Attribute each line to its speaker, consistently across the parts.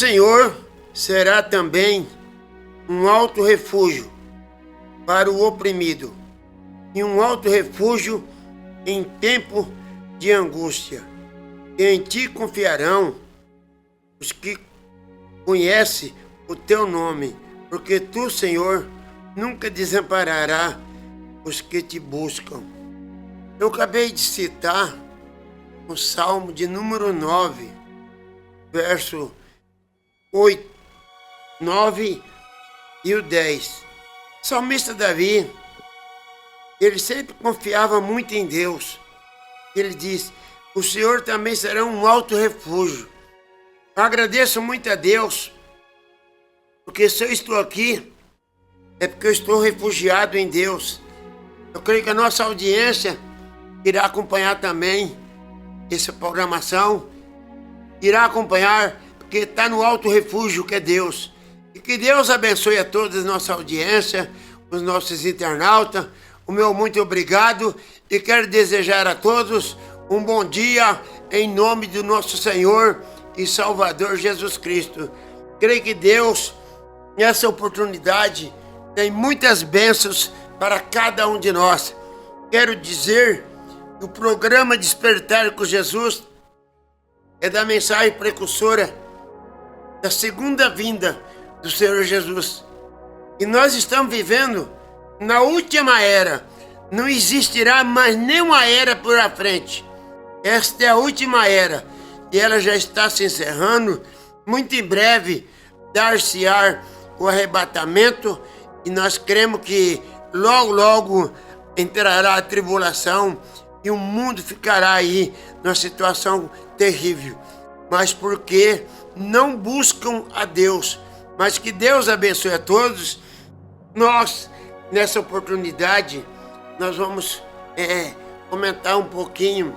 Speaker 1: Senhor será também um alto refúgio para o oprimido e um alto refúgio em tempo de angústia. E em ti confiarão os que conhecem o teu nome, porque tu, Senhor, nunca desamparará os que te buscam. Eu acabei de citar o Salmo de número 9, verso 8, 9 e o 10. O salmista Davi, ele sempre confiava muito em Deus. Ele diz: o Senhor também será um alto refúgio. Eu agradeço muito a Deus, porque se eu estou aqui, é porque eu estou refugiado em Deus. Eu creio que a nossa audiência irá acompanhar também essa programação, irá acompanhar, porque está no alto refúgio que é Deus. E que Deus abençoe a toda a nossa audiência, os nossos internautas. O meu muito obrigado e quero desejar a todos um bom dia em nome do nosso Senhor e Salvador Jesus Cristo. Creio que Deus, nessa oportunidade, tem muitas bênçãos para cada um de nós. Quero dizer que o programa Despertar com Jesus é da mensagem precursora da segunda vinda do Senhor Jesus. E nós estamos vivendo na última era. Não existirá mais nenhuma era por à frente. Esta é a última era e ela já está se encerrando. Muito em breve dar-se-á o arrebatamento e nós cremos que logo, logo entrará a tribulação e o mundo ficará aí numa situação terrível. Mas porque não buscam a Deus. Mas que Deus abençoe a todos. Nós, nessa oportunidade, nós vamos comentar um pouquinho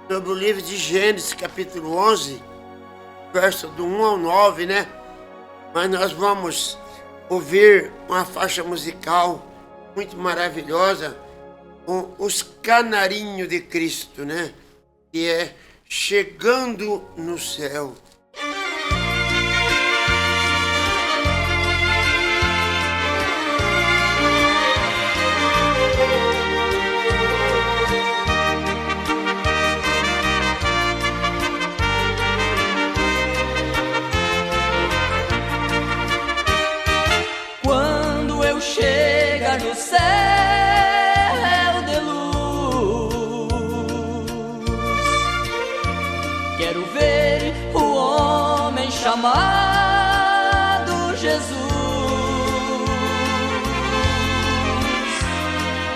Speaker 1: sobre o livro de Gênesis, capítulo 11, verso do 1 ao 9, né? Mas nós vamos ouvir uma faixa musical muito maravilhosa com os Canarinhos de Cristo, né? Que é Chegando no Céu.
Speaker 2: Chegar no céu de luz, quero ver o homem chamado Jesus,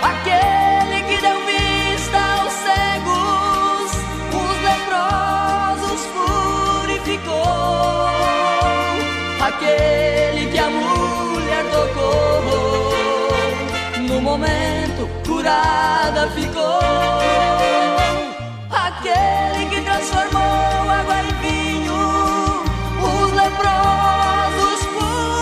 Speaker 2: aquele que deu vista aos cegos, os leprosos purificou, aquele que a mulher tocou, no momento curada ficou, aquele que transformou água em vinho, os leprosos purificou.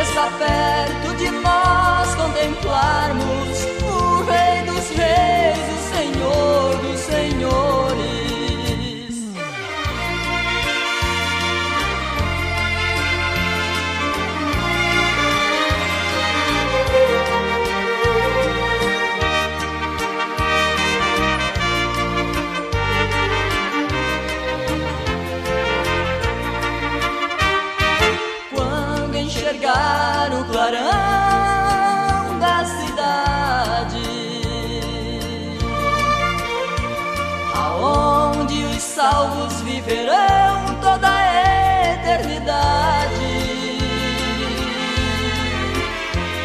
Speaker 2: Está perto de nós contemplarmos o Rei dos Reis, o Senhor dos Senhores. Enxergar o clarão da cidade, aonde os salvos viverão toda a eternidade.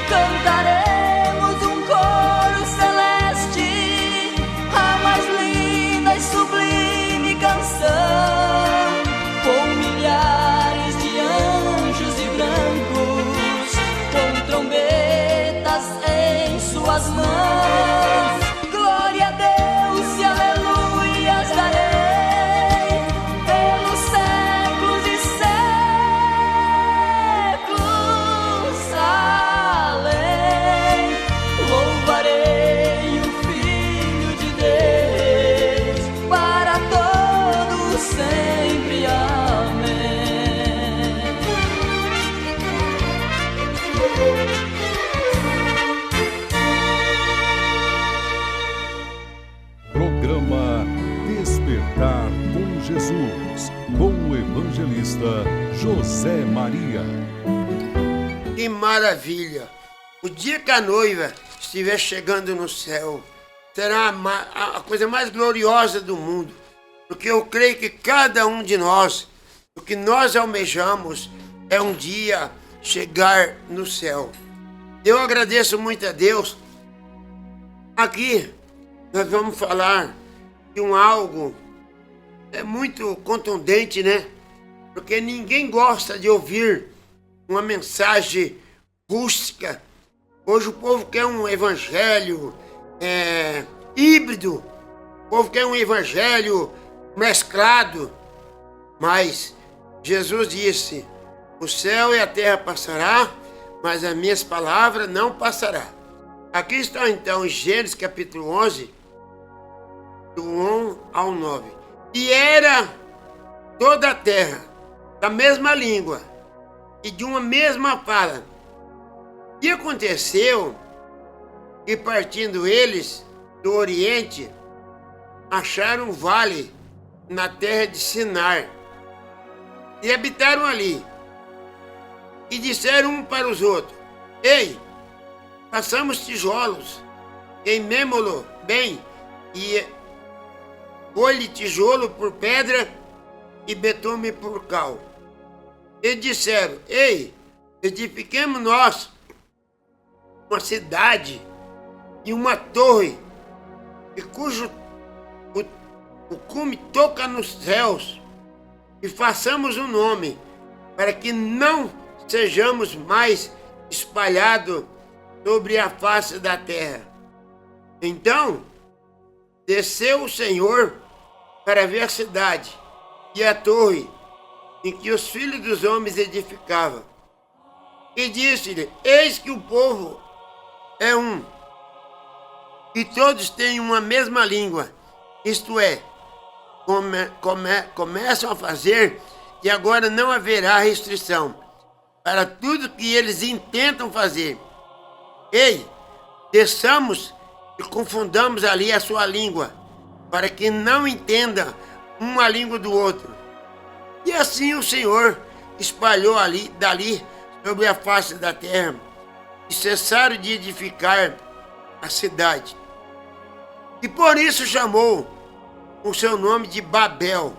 Speaker 2: Cantaremos um coro celeste, a mais linda e sublime canção, com milhares de anjos e brancos, com trombetas em suas mãos. Glória a Deus e aleluias darei pelos séculos e séculos.
Speaker 3: José Maria.
Speaker 1: Que maravilha! O dia que a noiva estiver chegando no céu, será a coisa mais gloriosa do mundo. Porque eu creio que cada um de nós, o que nós almejamos é um dia chegar no céu. Eu agradeço muito a Deus. Aqui nós vamos falar de algo muito contundente, né? Porque ninguém gosta de ouvir uma mensagem rústica. Hoje o povo quer um evangelho híbrido. O povo quer um evangelho mesclado. Mas Jesus disse: o céu e a terra passará, mas as minhas palavras não passará. Aqui está então em Gênesis capítulo 11, do 1 ao 9. E era toda a terra da mesma língua e de uma mesma fala. E aconteceu que, partindo eles do Oriente, acharam um vale na terra de Sinar e habitaram ali. E disseram um para os outros: ei, façamos tijolos, queimemo-lo bem, e pôr-lhe tijolo por pedra e betume por cal. E disseram: ei, edifiquemos nós uma cidade e uma torre, e cujo o cume toca nos céus, e façamos um nome, para que não sejamos mais espalhados sobre a face da terra. Então desceu o Senhor para ver a cidade e a torre em que os filhos dos homens edificavam. E disse-lhe: eis que o povo é um, e todos têm uma mesma língua, isto é, começam a fazer, e agora não haverá restrição para tudo que eles intentam fazer. Ei, desçamos e confundamos ali a sua língua, para que não entenda uma língua do outro. E assim o Senhor espalhou dali sobre a face da terra, e cessaram de edificar a cidade. E por isso chamou o seu nome de Babel,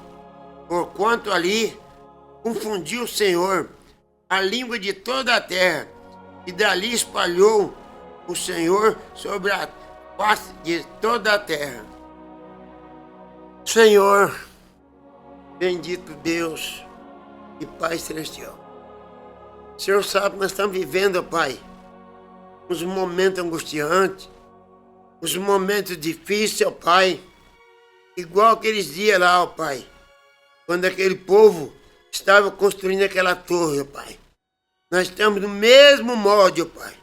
Speaker 1: porquanto ali confundiu o Senhor a língua de toda a terra, e dali espalhou o Senhor sobre a face de toda a terra. Senhor, bendito Deus e Pai Celestial, o Senhor sabe que nós estamos vivendo, Pai, uns momentos angustiantes, uns momentos difíceis, ó Pai, igual aqueles dias lá, ó Pai, quando aquele povo estava construindo aquela torre, ó Pai. Nós estamos no mesmo modo, ó Pai.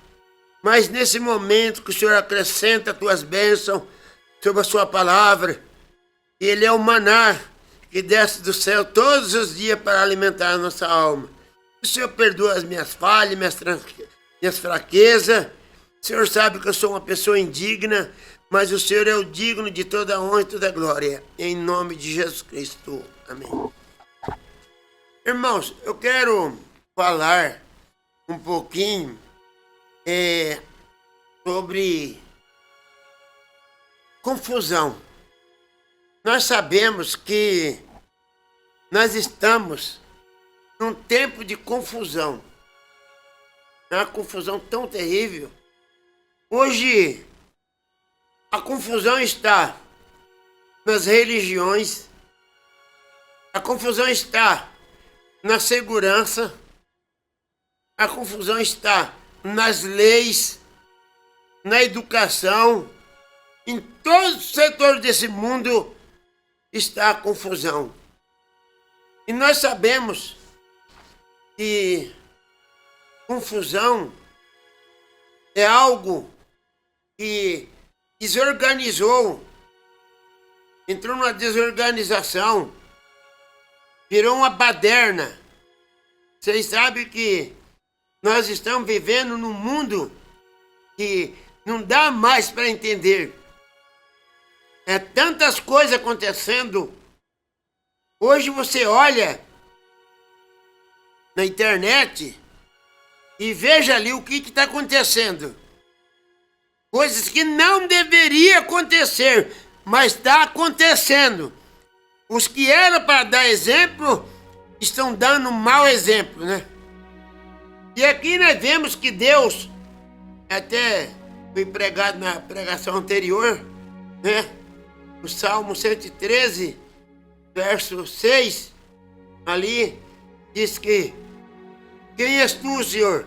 Speaker 1: Mas nesse momento que o Senhor acrescenta as tuas bênçãos sobre a sua palavra, e Ele é o maná que desce do céu todos os dias para alimentar a nossa alma. O Senhor perdoa as minhas falhas, minhas fraquezas. O Senhor sabe que eu sou uma pessoa indigna, mas o Senhor é o digno de toda a honra e toda a glória. Em nome de Jesus Cristo. Amém. Irmãos, eu quero falar um pouquinho sobre confusão. Nós sabemos que nós estamos num tempo de confusão. É uma confusão tão terrível. Hoje, a confusão está nas religiões, a confusão está na segurança, a confusão está nas leis, na educação, em todos os setores desse mundo está a confusão. E nós sabemos que confusão é algo que desorganizou, entrou numa desorganização, virou uma baderna. Vocês sabem que nós estamos vivendo num mundo que não dá mais para entender. É tantas coisas acontecendo. Hoje você olha na internet e veja ali o que está acontecendo. Coisas que não deveria acontecer, mas está acontecendo. Os que eram para dar exemplo estão dando um mau exemplo, né? E aqui nós vemos que Deus, até foi pregado na pregação anterior, né? O Salmo 113, verso 6, ali, diz que quem és tu, Senhor,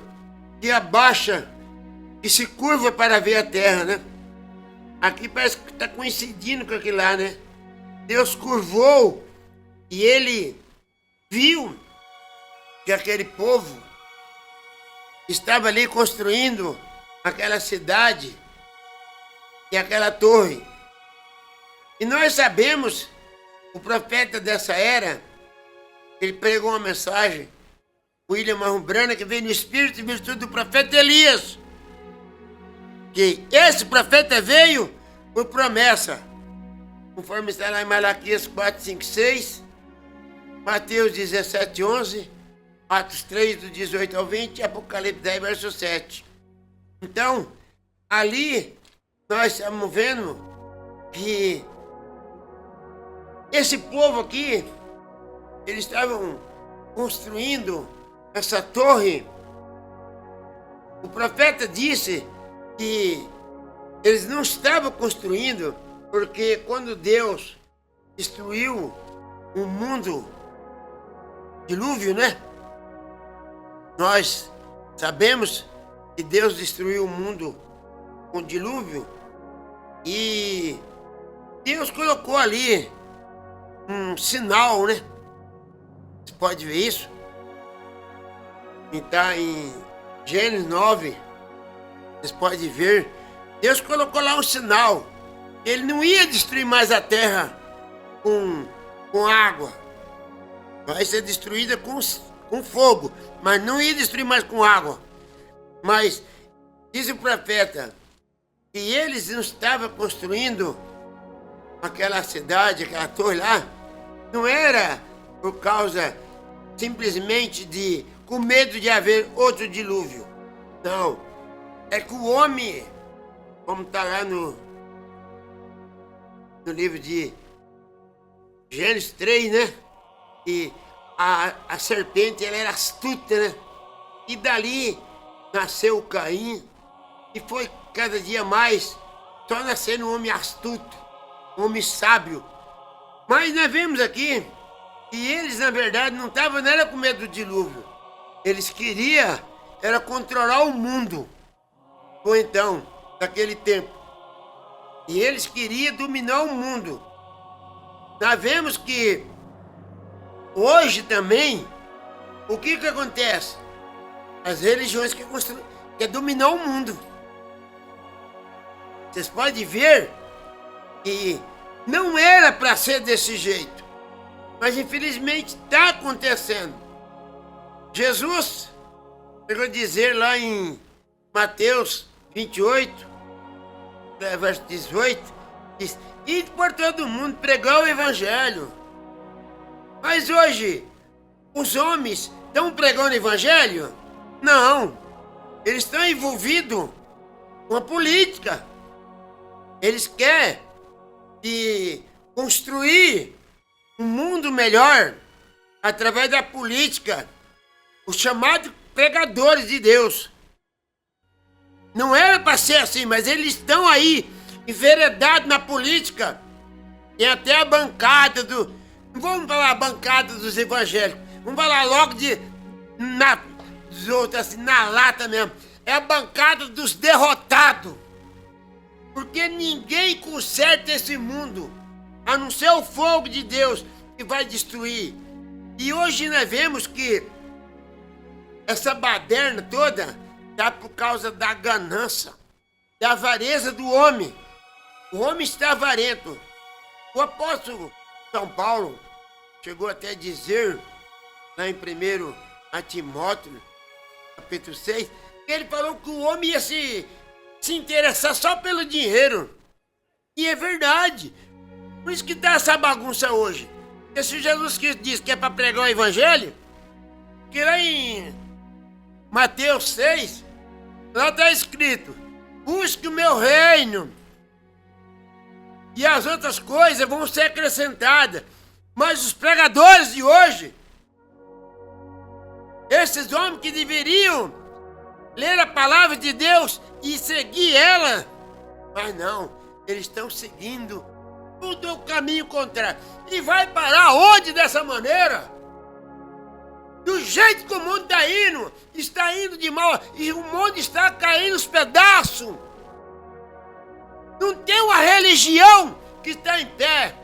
Speaker 1: que abaixa e se curva para ver a terra, né? Aqui parece que está coincidindo com aquilo lá, né? Deus curvou e ele viu que aquele povo estava ali construindo aquela cidade e aquela torre. E nós sabemos, o profeta dessa era, ele pregou uma mensagem, William Marrumbrana, que veio no espírito e virtude do profeta Elias. Que esse profeta veio por promessa, conforme está lá em Malaquias 4, 5, 6, Mateus 17, 11, Atos 3, do 18 ao 20, e Apocalipse 10, verso 7. Então, ali, nós estamos vendo que esse povo aqui, eles estavam construindo essa torre. O profeta disse que eles não estavam construindo porque quando Deus destruiu o mundo, dilúvio, né? Nós sabemos que Deus destruiu o mundo com dilúvio e Deus colocou ali um sinal, né? Você pode ver isso? Está em Gênesis 9. Vocês podem ver. Deus colocou lá um sinal. Ele não ia destruir mais a terra com água. Vai ser destruída com fogo. Mas não ia destruir mais com água. Mas diz o profeta que eles não estavam construindo aquela cidade, aquela torre lá. Não era por causa simplesmente de com medo de haver outro dilúvio. Não. É que o homem, como está lá no livro de Gênesis 3, né? E a serpente, ela era astuta, né? E dali nasceu o Caim. E foi cada dia mais só nascendo um homem astuto, um homem sábio. Mas nós vemos aqui que eles, na verdade, não estavam nada com medo do dilúvio. Eles queriam era controlar o mundo. Ou então, daquele tempo. E eles queriam dominar o mundo. Nós vemos que hoje também, o que acontece? As religiões querem dominar o mundo. Vocês podem ver que não era para ser desse jeito. Mas infelizmente está acontecendo. Jesus chegou a dizer lá em Mateus 28, verso 18, diz: ide por todo mundo pregar o evangelho. Mas hoje, os homens estão pregando o evangelho? Não. Eles estão envolvidos com a política. Eles querem construir um mundo melhor através da política. Os chamados pregadores de Deus. Não era para ser assim, mas eles estão aí, enveredados na política. Tem até a bancada do... Não vamos falar a bancada dos evangélicos. Vamos falar logo dos outros, assim, na lata mesmo. É a bancada dos derrotados. Porque ninguém conserta esse mundo, a não ser o fogo de Deus que vai destruir. E hoje nós vemos que essa baderna toda está por causa da ganância, da avareza do homem. O homem está avarento. O apóstolo São Paulo chegou até a dizer, lá em 1 Timóteo, capítulo 6, que ele falou que o homem ia se interessar só pelo dinheiro. E é verdade. Por isso que está essa bagunça hoje. Porque se Jesus Cristo diz que é para pregar o evangelho, que lá em Mateus 6, lá está escrito: busque o meu reino e as outras coisas vão ser acrescentadas. Mas os pregadores de hoje, esses homens que deveriam ler a palavra de Deus e seguir ela, mas não, eles estão seguindo tudo o caminho contrário. E vai parar onde dessa maneira? Do jeito que o mundo está indo de mal, e o mundo está caindo aos pedaços. Não tem uma religião que está em pé.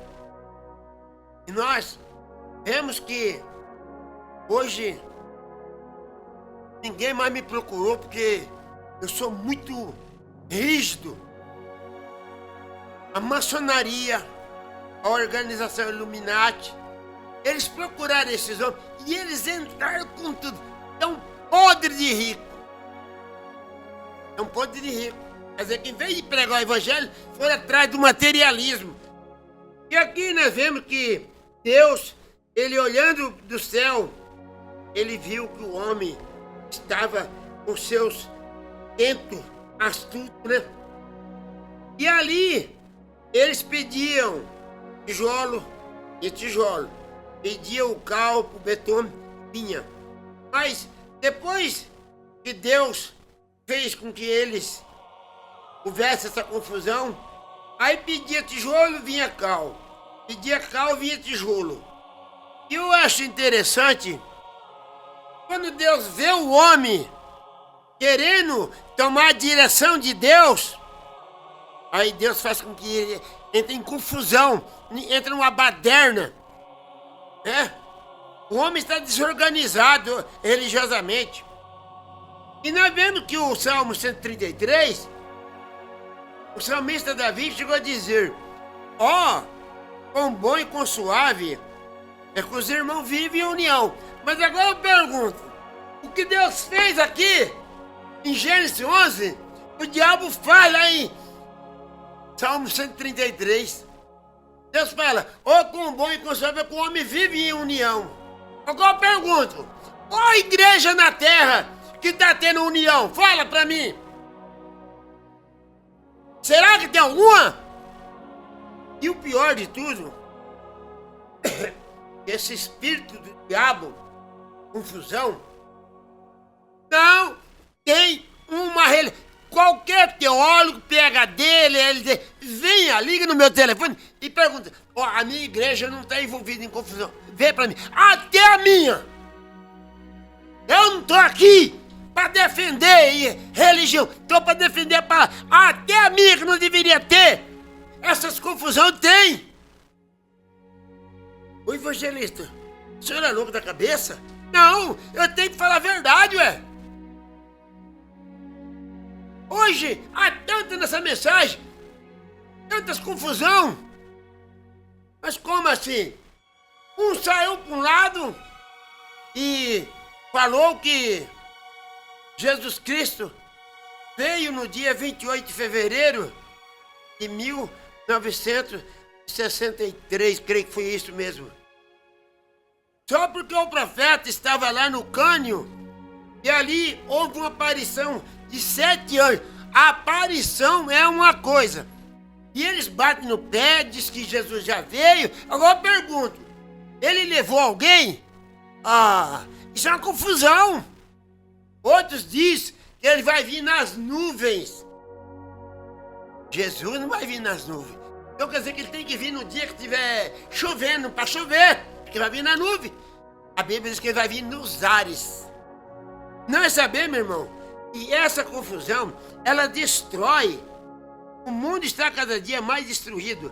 Speaker 1: E nós vemos que hoje ninguém mais me procurou porque eu sou muito rígido. A maçonaria, a organização Illuminati, eles procuraram esses homens e eles entraram com tudo. Tão podre de rico. Tão podre de rico. Quer dizer que em vez de pregar o evangelho, foram atrás do materialismo. E aqui nós vemos que Deus, ele olhando do céu, ele viu que o homem estava com seus tentos astutos, né? E ali eles pediam tijolo e tijolo. Pediam o cal, o betume, vinha. Mas depois que Deus fez com que eles houvesse essa confusão, aí pedia tijolo, vinha cal. Pedia cal, vinha tijolo. E eu acho interessante, quando Deus vê o homem querendo tomar a direção de Deus, aí Deus faz com que ele entre em confusão, entre numa baderna, né? O homem está desorganizado religiosamente. E nós vemos que o Salmo 133, o salmista Davi chegou a dizer: ó, quão bom e quão suave é que os irmãos vivem em união. Mas agora eu pergunto, o que Deus fez aqui em Gênesis 11, o diabo faz lá em Salmo 133. Deus fala: ó, quão bom e quão suave é que o homem vive em união. Agora eu pergunto, qual a igreja na terra que está tendo união? Fala pra mim. Será que tem alguma? E o pior de tudo, esse espírito do diabo, confusão, não tem uma religião. Qualquer teólogo, PhD, LLD, venha, liga no meu telefone e pergunta: ó, a minha igreja não está envolvida em confusão. Vê pra mim. Até a minha. Eu não tô aqui para defender religião. Tô para defender a palavra. Até a minha, que não deveria ter. Essas confusões tem. Ô evangelista, o senhor é louco da cabeça? Não, eu tenho que falar a verdade, ué. Hoje há tanta nessa mensagem, tantas confusão. Mas como assim? Um saiu para um lado e falou que Jesus Cristo veio no dia 28 de fevereiro de 1963, creio que foi isso mesmo. Só porque o profeta estava lá no cânion e ali houve uma aparição de 7 anos. A aparição é uma coisa. E eles batem no pé, diz que Jesus já veio. Agora eu pergunto, ele levou alguém? Ah, isso é uma confusão. Outros dizem que ele vai vir nas nuvens. Jesus não vai vir nas nuvens. Então quer dizer que ele tem que vir no dia que estiver chovendo, para chover, que vai vir na nuvem. A Bíblia diz que ele vai vir nos ares. Nós sabemos, meu irmão, e essa confusão, ela destrói. O mundo está cada dia mais destruído.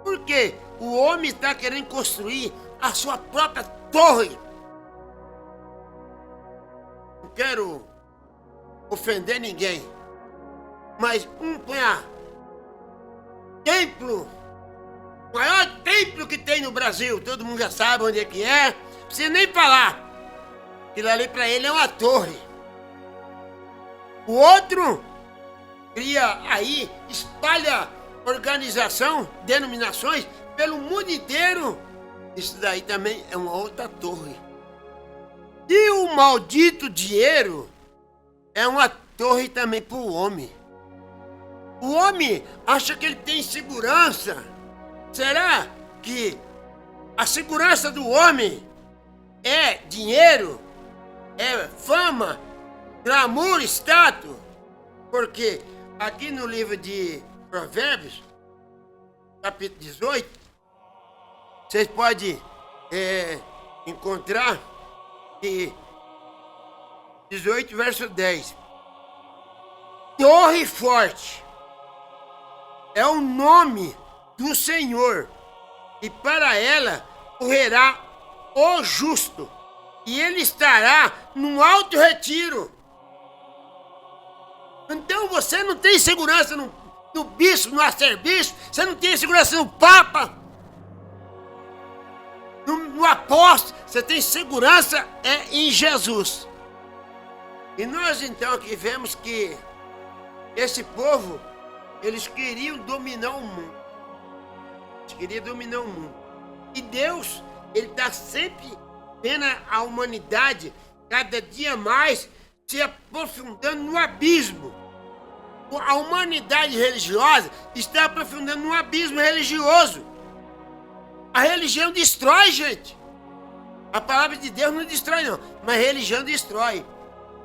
Speaker 1: Por quê? O homem está querendo construir a sua própria torre. Não quero ofender ninguém, mas põe a templo, o maior templo que tem no Brasil, todo mundo já sabe onde é que é, não precisa nem falar. Aquilo ali para ele é uma torre. O outro cria aí, espalha organização, denominações pelo mundo inteiro. Isso daí também é uma outra torre. E o maldito dinheiro é uma torre também para o homem. O homem acha que ele tem segurança. Será que a segurança do homem é dinheiro, é fama, glamour, status? Porque aqui no livro de Provérbios, capítulo 18, vocês podem encontrar que 18, verso 10. Torre forte é o nome do Senhor, e para ela correrá o justo, e ele estará num alto retiro. Então você não tem segurança no bispo, no arcebispo, você não tem segurança no papa, no apóstolo, você tem segurança em Jesus. E nós então aqui vemos que esse povo, eles queriam dominar o mundo. Eles queriam dominar o mundo. E Deus, ele está sempre vendo a humanidade cada dia mais se aprofundando no abismo. A humanidade religiosa está aprofundando no abismo religioso. A religião destrói, gente. A palavra de Deus não destrói, não, mas a religião destrói.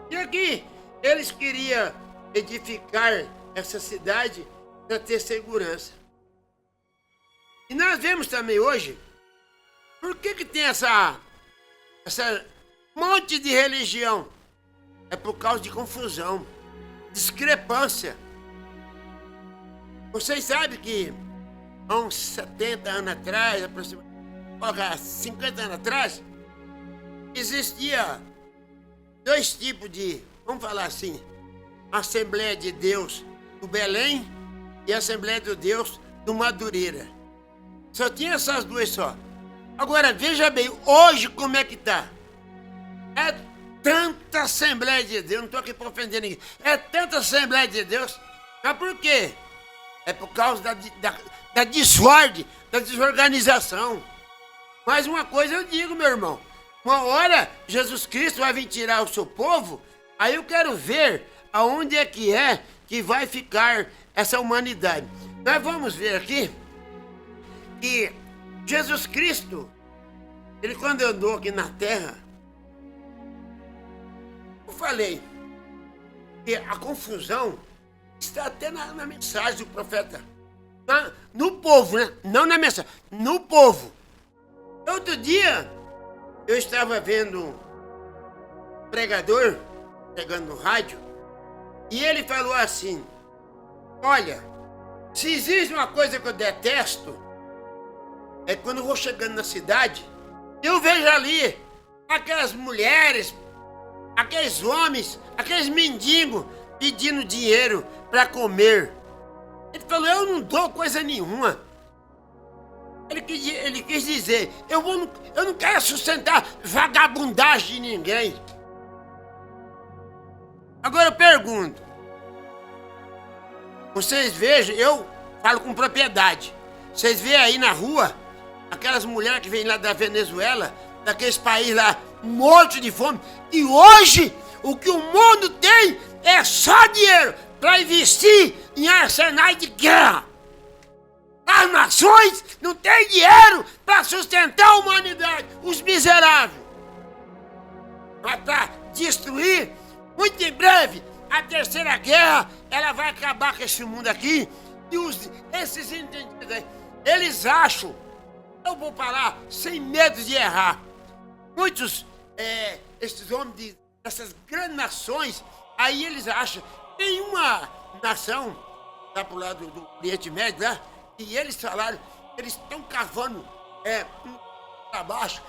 Speaker 1: E aqui, eles queriam edificar essa cidade para ter segurança. E nós vemos também hoje, por que tem essa monte de religião? É por causa de confusão, discrepância. Vocês sabem que há uns 70 anos atrás, aproximadamente 50 anos atrás, existia dois tipos de, vamos falar assim, Assembleia de Deus do Belém e Assembleia de Deus do Madureira. Só tinha essas duas só. Agora veja bem, hoje como é que tá? É tanta Assembleia de Deus, não estou aqui para ofender ninguém, é tanta Assembleia de Deus, mas por quê? É por causa da desordem, da desorganização. Mas uma coisa eu digo, meu irmão, uma hora Jesus Cristo vai vir tirar o seu povo, aí eu quero ver aonde é que vai ficar essa humanidade. Nós vamos ver aqui que Jesus Cristo, ele quando andou aqui na terra, eu falei que a confusão está até na mensagem do profeta, no povo, né? Não na mensagem, no povo. Outro dia, eu estava vendo um pregador pregando no rádio, e ele falou assim: olha, se existe uma coisa que eu detesto, é quando eu vou chegando na cidade, eu vejo ali aquelas mulheres, aqueles homens, aqueles mendigos pedindo dinheiro para comer. Ele falou: eu não dou coisa nenhuma. Ele quis dizer, eu não quero sustentar vagabundagem de ninguém. Agora eu pergunto, vocês vejam, eu falo com propriedade, vocês veem aí na rua aquelas mulheres que vêm lá da Venezuela, daqueles países lá, mortos de fome, e hoje o que o mundo tem é só dinheiro para investir em arsenais de guerra. As nações não têm dinheiro para sustentar a humanidade, os miseráveis. Mas para destruir, muito em breve, a terceira guerra, ela vai acabar com esse mundo aqui. E esses entendidos aí, eles acham, eu vou falar sem medo de errar, muitos, esses homens dessas grandes nações, aí eles acham, tem uma nação, lá pro lado do Oriente Médio, lá, e eles falaram, eles estão cavando para baixo,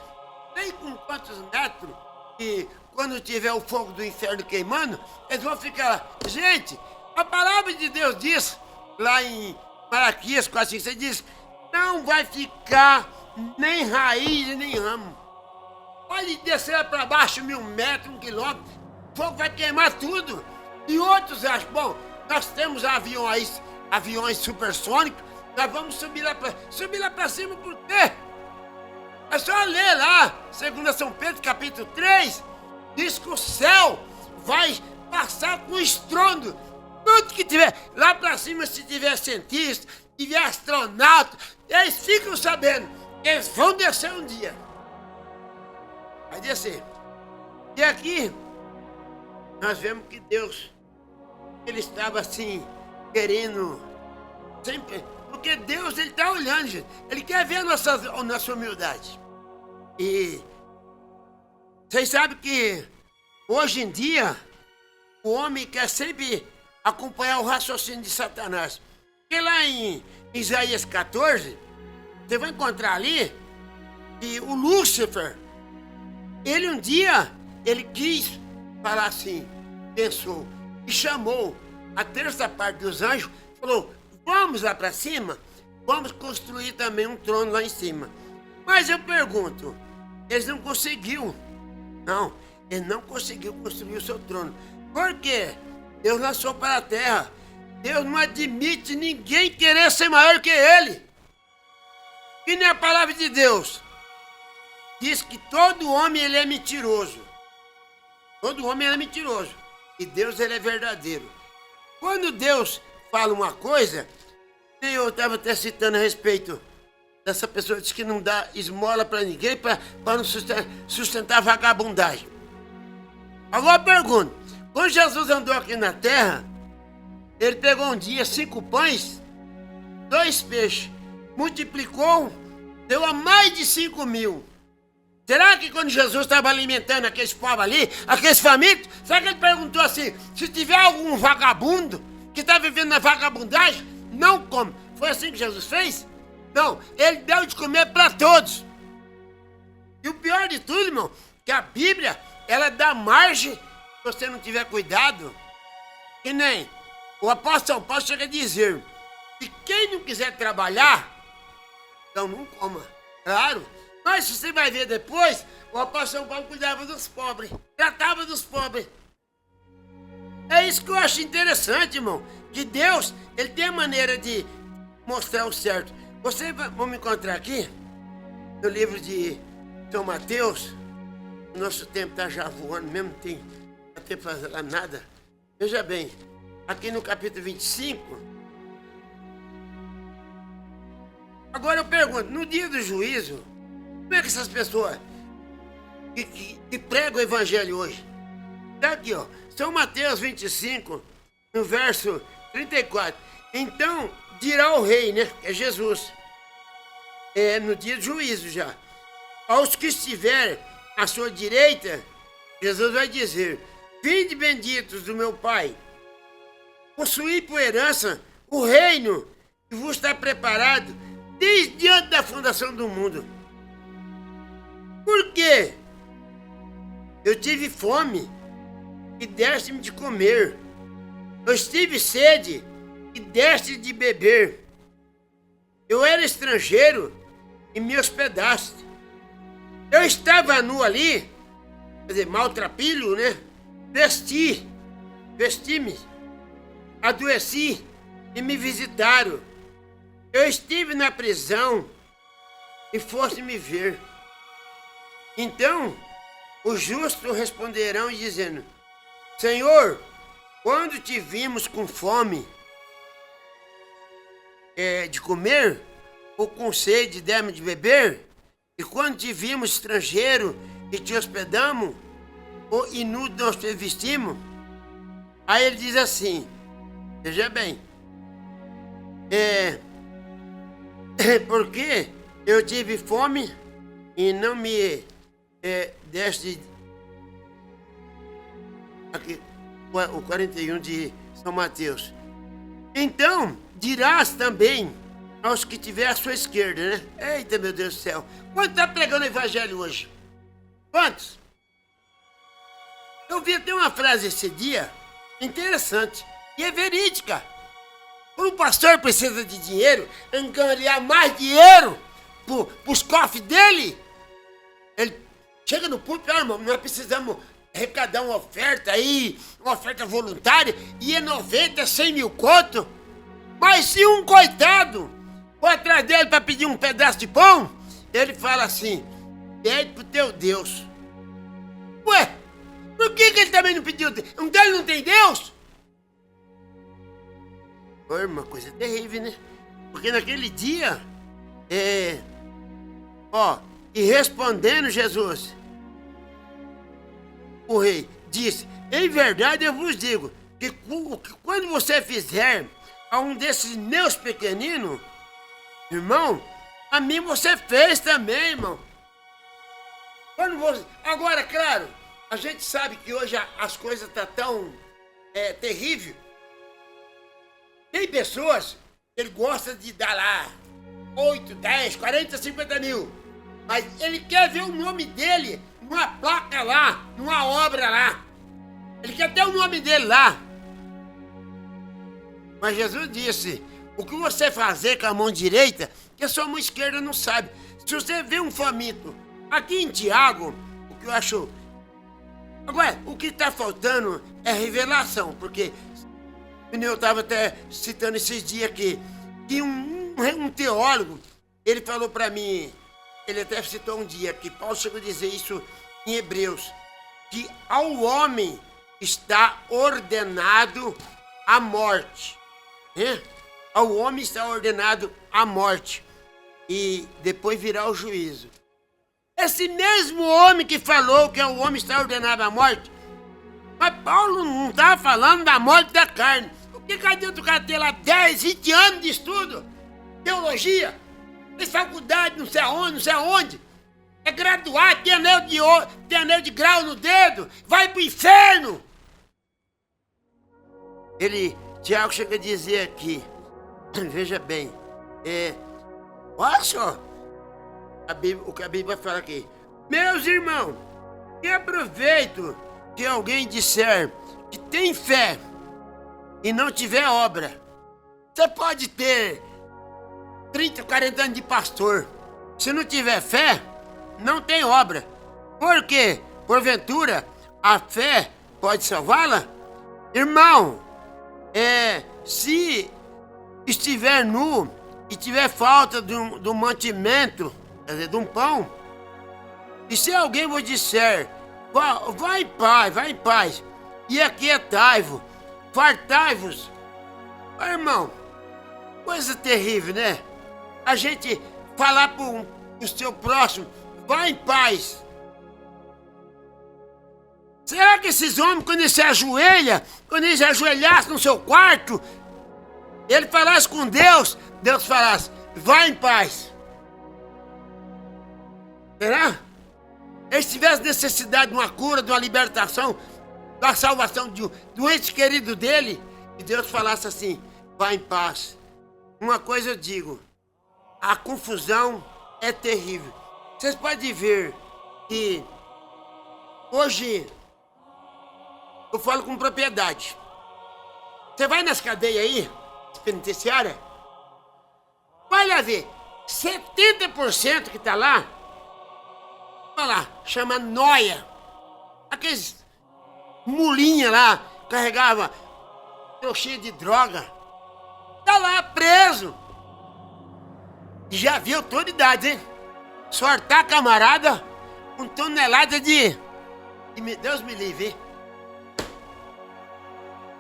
Speaker 1: nem com quantos metros, e quando tiver o fogo do inferno queimando, eles vão ficar lá. Gente, a palavra de Deus diz, lá em Malaquias 4:5, diz, não vai ficar nem raiz nem ramo. Pode descer lá para baixo 1000 metros, 1 quilômetro, o fogo vai queimar tudo. E outros acham, bom, nós temos aviões supersônicos, nós vamos subir lá para cima por quê? É só ler lá, 2 São Pedro, capítulo 3, Diz que o céu vai passar com estrondo. Tudo que tiver lá pra cima, se tiver cientista, tiver astronauta, eles ficam sabendo que eles vão descer um dia. Vai descer. E aqui, nós vemos que Deus, ele estava assim, querendo, sempre, porque Deus, ele está olhando, gente. Ele quer ver a nossa humildade. E vocês sabem que, hoje em dia, o homem quer sempre acompanhar o raciocínio de Satanás. Porque lá em Isaías 14, você vai encontrar ali que o Lúcifer, ele um dia, ele quis falar assim, pensou, e chamou a terça parte dos anjos, falou, vamos lá para cima, vamos construir também um trono lá em cima. Mas eu pergunto, eles não conseguiu. Não, ele não conseguiu construir o seu trono. Por quê? Deus lançou para a terra. Deus não admite ninguém querer ser maior que ele. E nem a palavra de Deus diz que todo homem ele é mentiroso. Todo homem ele é mentiroso. E Deus ele é verdadeiro. Quando Deus fala uma coisa, eu estava até citando a respeito dessa pessoa que diz que não dá esmola para ninguém para não sustentar a vagabundagem. Agora eu pergunto, quando Jesus andou aqui na terra, ele pegou um dia 5 pães, 2 peixes, multiplicou, deu a mais de 5.000. Será que quando Jesus estava alimentando aqueles povos ali, aqueles famintos, será que ele perguntou assim, se tiver algum vagabundo que está vivendo na vagabundagem, não come. Foi assim que Jesus fez? Não, ele deu de comer para todos. E o pior de tudo, irmão, que a Bíblia, ela dá margem, se você não tiver cuidado, que nem o apóstolo São Paulo chega a dizer que quem não quiser trabalhar, então não coma. Claro, mas você vai ver depois, o apóstolo São Paulo cuidava dos pobres, tratava dos pobres. É isso que eu acho interessante, irmão, que Deus, ele tem a maneira de mostrar o certo. Você vamos encontrar aqui, no livro de São Mateus, o nosso tempo está já voando, mesmo não tem tempo para fazer nada. Veja bem, aqui no capítulo 25, agora eu pergunto, no dia do juízo, como é que essas pessoas que pregam o evangelho hoje? Está aqui, ó, São Mateus 25, no verso 34. Então dirá o rei, né, que é Jesus, no dia do juízo já, aos que estiverem à sua direita, Jesus vai dizer, vinde benditos do meu Pai, possuí por herança o reino que vos está preparado desde antes da fundação do mundo. Por quê? Eu tive fome e deste-me de comer. Eu estive sede e deste de beber. Eu era estrangeiro e me hospedaste. Eu estava nu ali, quer dizer, maltrapilho, né? Vesti-me, adoeci e me visitaram. Eu estive na prisão e foste me ver. Então, os justos responderão dizendo, Senhor, quando te vimos com fome de comer, ou com sede demos de beber, e quando te vimos estrangeiro e te hospedamos, ou nu nós te vestimos? Aí ele diz assim, veja bem, porque eu tive fome e não me deste. Aqui, o 41 de São Mateus. Então, dirás também aos que tiver à sua esquerda, né? Eita, meu Deus do céu. Quantos está pregando o evangelho hoje? Quantos? Eu vi até uma frase esse dia, interessante, e é verídica. Quando o pastor precisa de dinheiro, angariar mais dinheiro para os cofres dele, ele chega no púlpito, irmão, nós precisamos arrecadar uma oferta aí, uma oferta voluntária, e é 90, 100 mil conto. Mas se um coitado for atrás dele para pedir um pedaço de pão, ele fala assim, pede pro teu Deus. Ué, Por que ele também não pediu? Então ele não tem Deus? Foi uma coisa terrível, né? Porque naquele dia, e respondendo Jesus, o rei disse: em verdade eu vos digo, que quando você fizer a um desses meus pequeninos, irmão, a mim você fez também, irmão. Agora, claro, a gente sabe que hoje as coisas estão tão terríveis. Tem pessoas que ele gosta de dar lá 8, 10, 40, 50 mil. Mas ele quer ver o nome dele numa placa lá, numa obra lá. Ele quer ter o nome dele lá. Mas Jesus disse: o que você fazer com a mão direita, que a sua mão esquerda não sabe. Se você vê um faminto, aqui em Tiago, o que eu acho... Agora, o que está faltando é revelação, porque eu estava até citando esses dias aqui, que um teólogo, ele falou para mim, ele até citou um dia, que Paulo chegou a dizer isso em Hebreus, que ao homem está ordenado a morte. Né? Ao homem está ordenado a morte. E depois virá o juízo. Esse mesmo homem que falou que o homem está ordenado à morte, mas Paulo não está falando da morte da carne. Porque cadê o cara ter lá 10, 20 anos de estudo? Teologia, fez faculdade, não sei aonde. É graduado, tem anel de grau no dedo, vai pro inferno. Tiago chega a dizer aqui, veja bem, olha só, o que a Bíblia fala aqui. Meus irmãos, que aproveito que alguém disser que tem fé e não tiver obra. Você pode ter 30, 40 anos de pastor. Se não tiver fé, não tem obra. Por quê? Porventura, a fé pode salvá-la? Irmão, se estiver nu e tiver falta de um mantimento, quer dizer, de um pão, e se alguém vos disser, vai em paz, e aquietai-vos, fartai-vos. Irmão, coisa terrível, né? A gente falar pro seu próximo, vai em paz. Será que esses homens, quando eles se ajoelhassem no seu quarto, ele falasse com Deus, Deus falasse, vai em paz? Será? Eles tivessem necessidade de uma cura, de uma libertação, da salvação do ente querido dele, e Deus falasse assim, vai em paz. Uma coisa eu digo, a confusão é terrível. Vocês podem ver que hoje eu falo com propriedade. Você vai nas cadeias aí, penitenciárias, vai lá ver, 70% que tá lá, olha lá, chama noia. Aqueles mulinha lá, carregava trouxinha de droga, tá lá preso. E já viu autoridade, hein? Sortar camarada com tonelada de... Deus me livre, hein?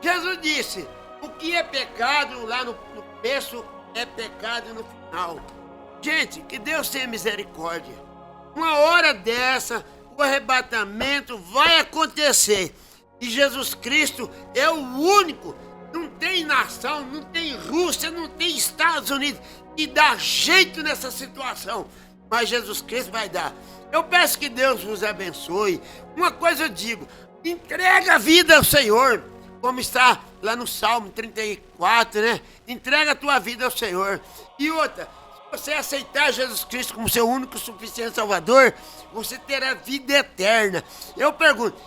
Speaker 1: Jesus disse, o que é pecado lá no começo é pecado no final. Gente, que Deus tenha misericórdia. Uma hora dessa, o arrebatamento vai acontecer. E Jesus Cristo é o único. Não tem nação, não tem Rússia, não tem Estados Unidos que dá jeito nessa situação. Mas Jesus Cristo vai dar. Eu peço que Deus vos abençoe. Uma coisa eu digo, entrega a vida ao Senhor. Como está lá no Salmo 34, né? Entrega a tua vida ao Senhor. E outra, se você aceitar Jesus Cristo como seu único suficiente Salvador, você terá vida eterna. Eu pergunto,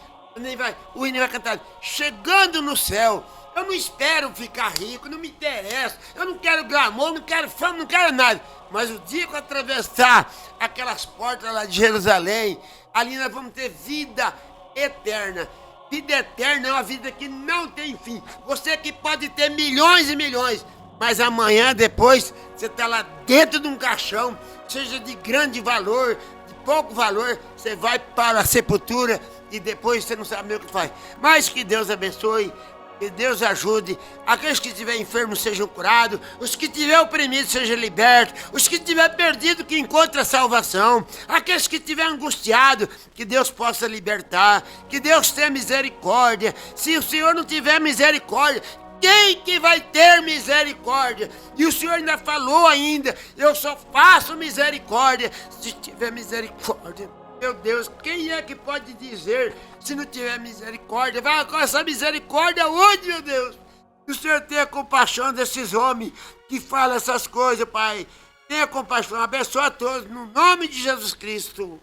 Speaker 1: o hino vai cantar, chegando no céu, eu não espero ficar rico, não me interessa, eu não quero glamour, não quero fama, não quero nada. Mas o dia que eu atravessar aquelas portas lá de Jerusalém, ali nós vamos ter vida eterna. Vida eterna é uma vida que não tem fim. Você que pode ter milhões e milhões, mas amanhã, depois, você está lá dentro de um caixão, seja de grande valor, de pouco valor, você vai para a sepultura e depois você não sabe nem o que faz. Mas que Deus abençoe, que Deus ajude, aqueles que estiverem enfermos sejam curados, os que estiverem oprimidos sejam libertos, os que estiverem perdidos que encontrem a salvação, aqueles que estiverem angustiados, que Deus possa libertar, que Deus tenha misericórdia. Se o Senhor não tiver misericórdia, quem que vai ter misericórdia? E o Senhor ainda falou ainda, eu só faço misericórdia se tiver misericórdia. Meu Deus, quem é que pode dizer se não tiver misericórdia? Vai com essa misericórdia onde, meu Deus? Que o Senhor tenha compaixão desses homens que falam essas coisas, Pai. Tenha compaixão, abençoa a todos, no nome de Jesus Cristo.